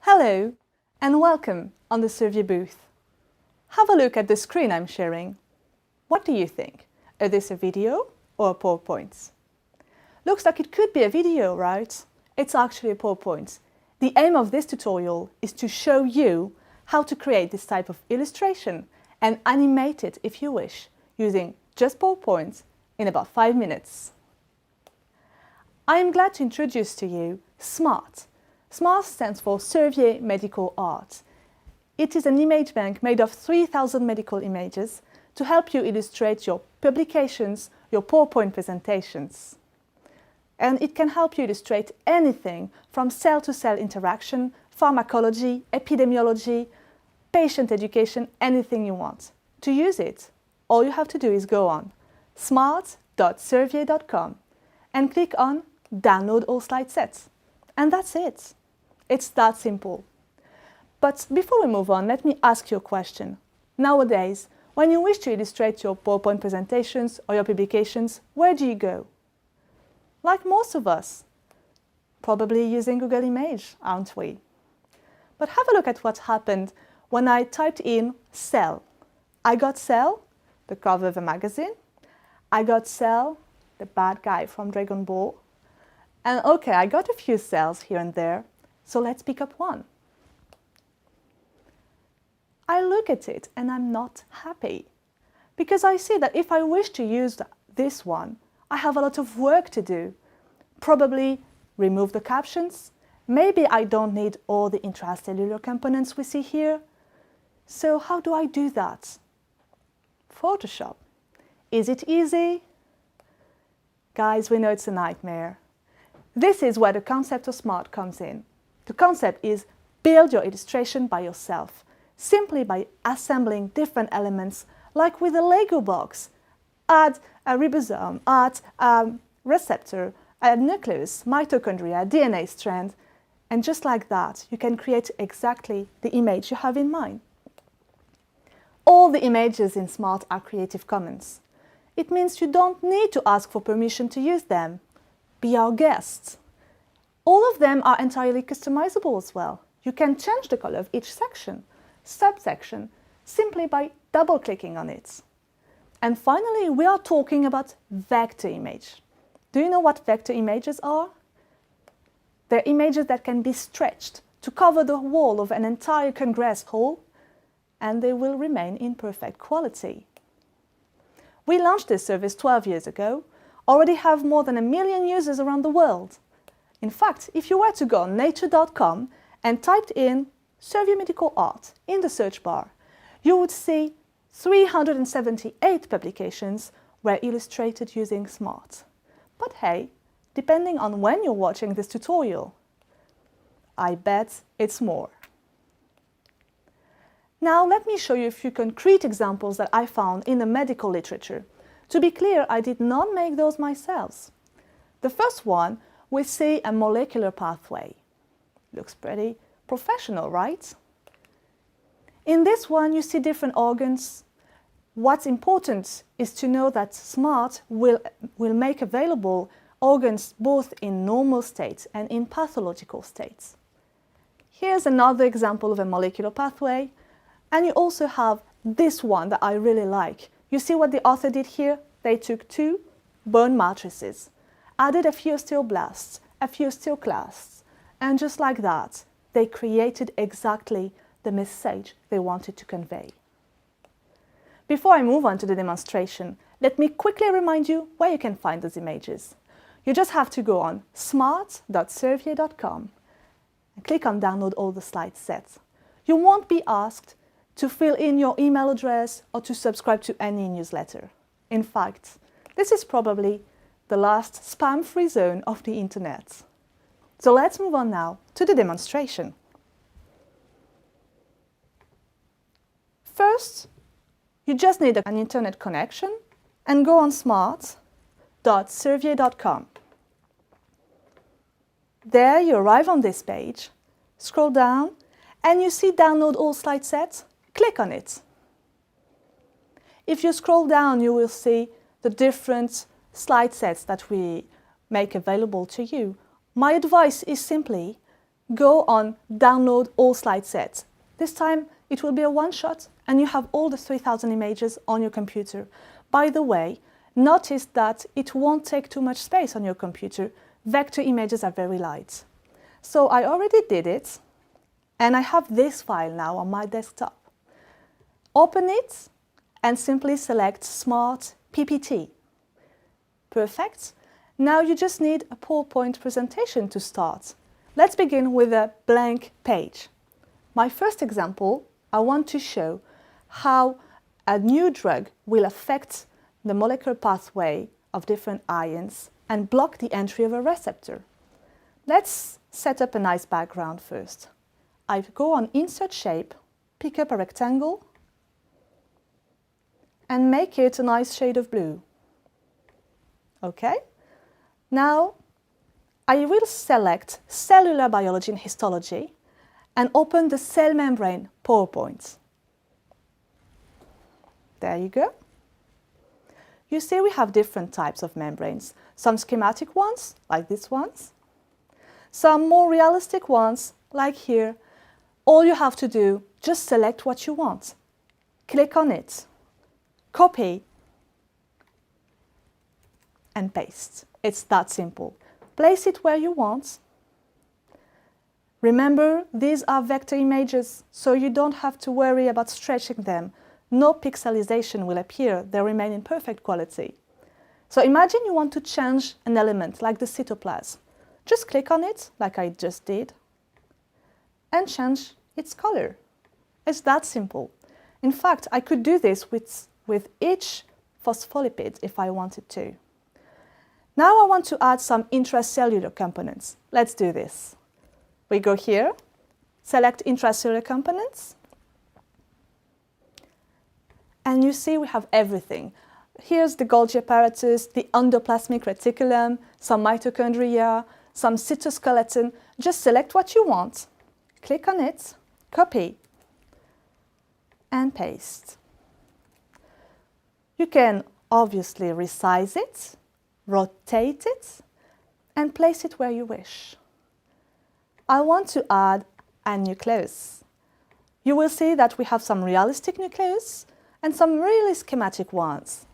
Hello and welcome on the Servier booth. Have a look at the screen I'm sharing. What do you think? Is this a video or a PowerPoint? Looks like it could be a video, right? It's actually a PowerPoint. The aim of this tutorial is to show you how to create this type of illustration and animate it if you wish, using just PowerPoint in about 5 minutes. I am glad to introduce to you SMART. SMART stands for Servier Medical Art. It is an image bank made of 3,000 medical images to help you illustrate your publications, your PowerPoint presentations. And it can help you illustrate anything from cell-to-cell interaction, pharmacology, epidemiology, patient education, anything you want. To use it, all you have to do is go on smart.servier.com and click on Download all slide sets. And that's it. It's that simple. But before we move on, let me ask you a question. Nowadays, when you wish to illustrate your PowerPoint presentations or your publications, where do you go? Like most of us, probably using Google Image, aren't we? But have a look at what happened when I typed in Cell. I got Cell, the cover of a magazine. I got Cell, the bad guy from Dragon Ball. And okay, I got a few cells here and there, so let's pick up one. I look at it and I'm not happy, because I see that if I wish to use this one, I have a lot of work to do. Probably remove the captions. Maybe I don't need all the intracellular components we see here. So how do I do that? Photoshop. Is it easy? Guys, we know it's a nightmare. This is where the concept of SMART comes in. The concept is build your illustration by yourself, simply by assembling different elements, like with a Lego box. Add a ribosome, add a receptor, a nucleus, mitochondria, DNA strand, and just like that, you can create exactly the image you have in mind. All the images in SMART are Creative Commons. It means you don't need to ask for permission to use them. Be our guest. All of them are entirely customizable as well. You can change the color of each section, subsection, simply by double-clicking on it. And finally, we are talking about vector image. Do you know what vector images are? They're images that can be stretched to cover the wall of an entire Congress hall, and they will remain in perfect quality. We launched this service 12 years ago, already have more than 1 million users around the world. In fact, if you were to go on nature.com and typed in Servier Medical Art in the search bar, you would see 378 publications were illustrated using SMART. But hey, depending on when you're watching this tutorial, I bet it's more. Now let me show you a few concrete examples that I found in the medical literature. To be clear, I did not make those myself. The first one, we see a molecular pathway. Looks pretty professional, right? In this one, you see different organs. What's important is to know that SMART will make available organs both in normal states and in pathological states. Here's another example of a molecular pathway. And you also have this one that I really like. You see what the author did here? They took 2 bone matrices, added a few osteoblasts, a few osteoclasts, and just like that, they created exactly the message they wanted to convey. Before I move on to the demonstration, let me quickly remind you where you can find those images. You just have to go on smart.servier.com and click on Download all the slide sets. You won't be asked to fill in your email address or to subscribe to any newsletter. In fact, this is probably the last spam-free zone of the internet. So let's move on now to the demonstration. First, you just need an internet connection and go on smart.servier.com. There you arrive on this page, scroll down, and you see Download all slide sets. Click on it. If you scroll down, you will see the different slide sets that we make available to you. My advice is simply go on download all slide sets. This time it will be a one-shot and you have all the 3000 images on your computer. By the way, notice that it won't take too much space on your computer. Vector images are very light. So I already did it and I have this file now on my desktop. Open it and simply select Smart PPT. Perfect. Now you just need a PowerPoint presentation to start. Let's begin with a blank page. My first example, I want to show how a new drug will affect the molecular pathway of different ions and block the entry of a receptor. Let's set up a nice background first. I go on Insert Shape, pick up a rectangle and make it a nice shade of blue. Okay? Now, I will select Cellular Biology and Histology and open the Cell Membrane PowerPoint. There you go. You see we have different types of membranes. Some schematic ones, like these ones. Some more realistic ones, like here. All you have to do, just select what you want. Click on it, copy, and paste. It's that simple. Place it where you want. Remember, these are vector images, so you don't have to worry about stretching them. No pixelization will appear, they remain in perfect quality. So imagine you want to change an element like the cytoplasm. Just click on it, like I just did, and change its color. It's that simple. In fact, I could do this with each phospholipid if I wanted to. Now I want to add some intracellular components. Let's do this. We go here, select intracellular components, and you see we have everything. Here's the Golgi apparatus, the endoplasmic reticulum, some mitochondria, some cytoskeleton. Just select what you want, click on it, copy, and paste. You can obviously resize it, rotate it, and place it where you wish. I want to add a nucleus. You will see that we have some realistic nucleus and some really schematic ones.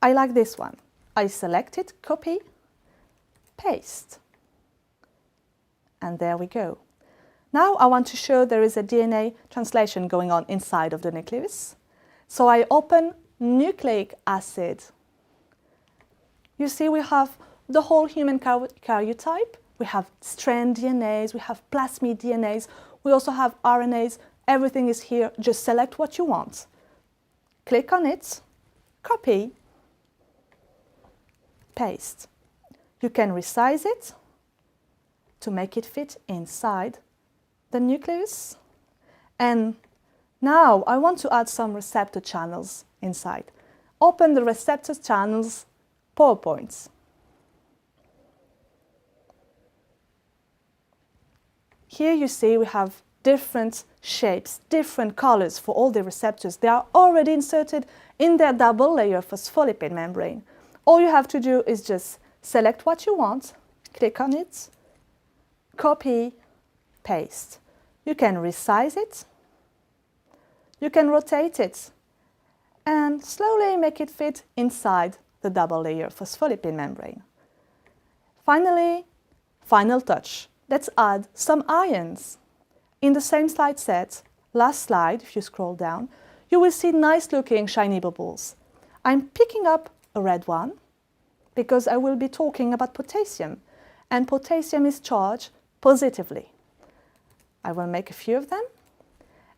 I like this one. I select it, copy, paste. And there we go. Now I want to show there is a DNA translation going on inside of the nucleus. So I open nucleic acid. You see we have the whole human karyotype. We have strand DNAs, we have plasmid DNAs, we also have RNAs. Everything is here. Just select what you want. Click on it, copy, paste. You can resize it to make it fit inside the nucleus. And now I want to add some receptor channels inside. Open the receptor channels PowerPoint. Here you see we have different shapes, different colors for all the receptors. They are already inserted in their double layer phospholipid membrane. All you have to do is just select what you want, click on it, copy, paste. You can resize it, you can rotate it, and slowly make it fit inside the double layer phospholipid membrane. Finally, final touch. Let's add some ions. In the same slide set, last slide, if you scroll down, you will see nice looking shiny bubbles. I'm picking up a red one because I will be talking about potassium, and potassium is charged positively. I will make a few of them,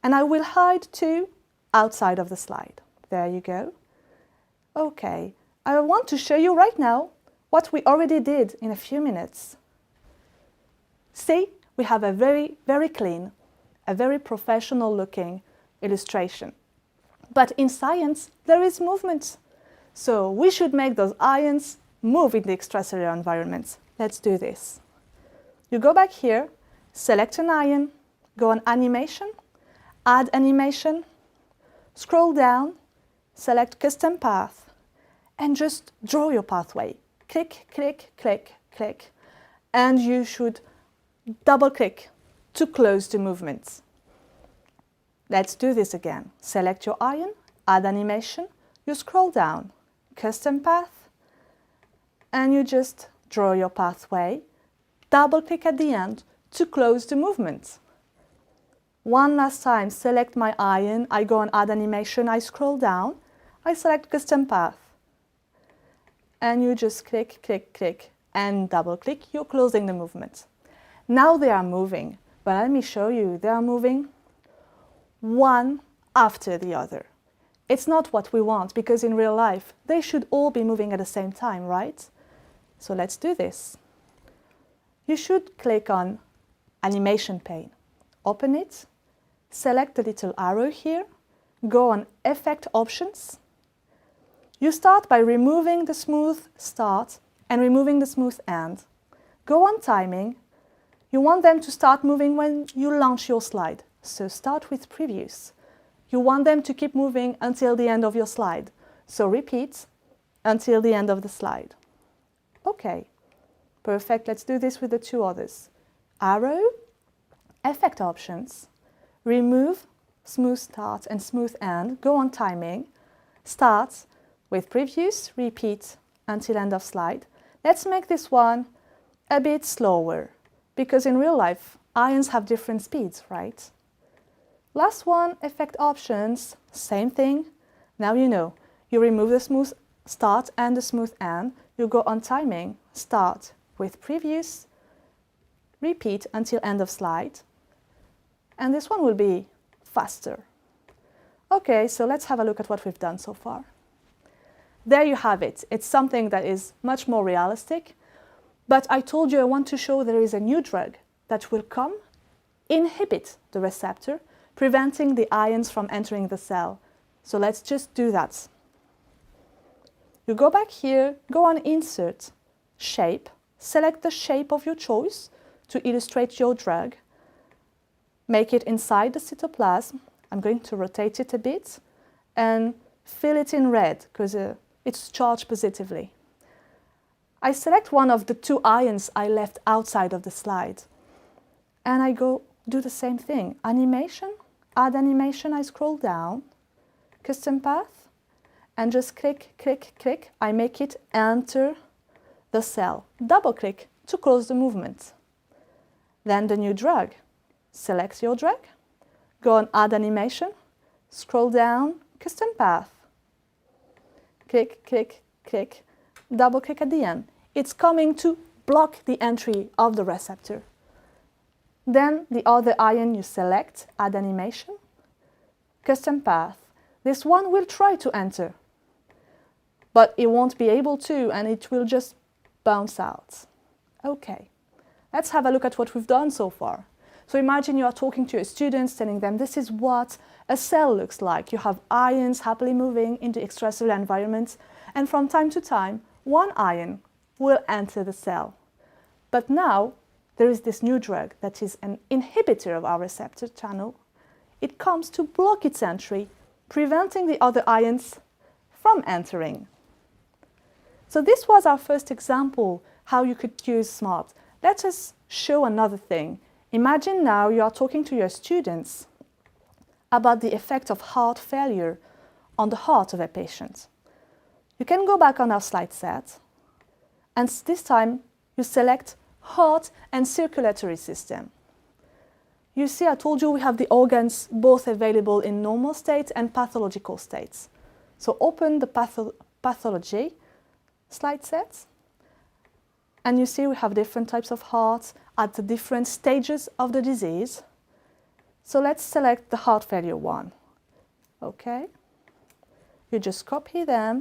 and I will hide two outside of the slide. There you go. Okay, I want to show you right now what we already did in a few minutes. See, we have a very, very clean, a very professional looking illustration. But in science, there is movement. So we should make those ions move in the extracellular environment. Let's do this. You go back here, select an ion, go on Animation, Add Animation, scroll down, select Custom Path, and just draw your pathway. Click, click, click, click. And you should double click to close the movement. Let's do this again. Select your iron, add animation, you scroll down, custom path, and you just draw your pathway. Double click at the end to close the movement. One last time, select my iron, I go on add animation, I scroll down, I select custom path. And you just click, click, click, and double click, you're closing the movement. Now they are moving, but let me show you, they are moving one after the other. It's not what we want, because in real life, they should all be moving at the same time, right? So let's do this. You should click on Animation pane. Open it, select the little arrow here, go on Effect Options. You start by removing the smooth start and removing the smooth end. Go on Timing. You want them to start moving when you launch your slide, so start with Previous. You want them to keep moving until the end of your slide, so repeat until the end of the slide. Okay, perfect. Let's do this with the two others. Arrow, Effect Options, remove smooth start and smooth end, go on Timing, start with Previous, repeat until end of slide. Let's make this one a bit slower, because in real life, irons have different speeds, right? Last one, Effect Options, same thing. Now you know, you remove the smooth start and the smooth end, you go on Timing, start with Previous, repeat until end of slide, and this one will be faster. Okay, so let's have a look at what we've done so far. There you have it. It's something that is much more realistic, but I told you I want to show there is a new drug that will come, inhibit the receptor, preventing the ions from entering the cell. So let's just do that. You go back here, go on Insert, Shape, select the shape of your choice to illustrate your drug. Make it inside the cytoplasm. I'm going to rotate it a bit and fill it in red because it's charged positively. I select one of the two ions I left outside of the slide and I go do the same thing. Animation, add animation, I scroll down, custom path, and just click, click, click. I make it enter the cell. Double click to close the movement. Then the new drug. Select your drug, go on Add Animation, scroll down, Custom Path. Click, click, click, double click at the end. It's coming to block the entry of the receptor. Then the other ion you select, Add Animation, Custom Path. This one will try to enter, but it won't be able to, and it will just bounce out. Okay, let's have a look at what we've done so far. So imagine you are talking to your students, telling them this is what a cell looks like. You have ions happily moving in the extracellular environment, and from time to time, one ion will enter the cell. But now, there is this new drug that is an inhibitor of our receptor channel. It comes to block its entry, preventing the other ions from entering. So this was our first example, how you could use SMART. Let us show another thing. Imagine now you are talking to your students about the effect of heart failure on the heart of a patient. You can go back on our slide set, and this time you select Heart and Circulatory System. You see, I told you we have the organs both available in normal state and pathological states. So open the pathology slide set, and you see we have different types of hearts at the different stages of the disease. So let's select the heart failure one. Okay. You just copy them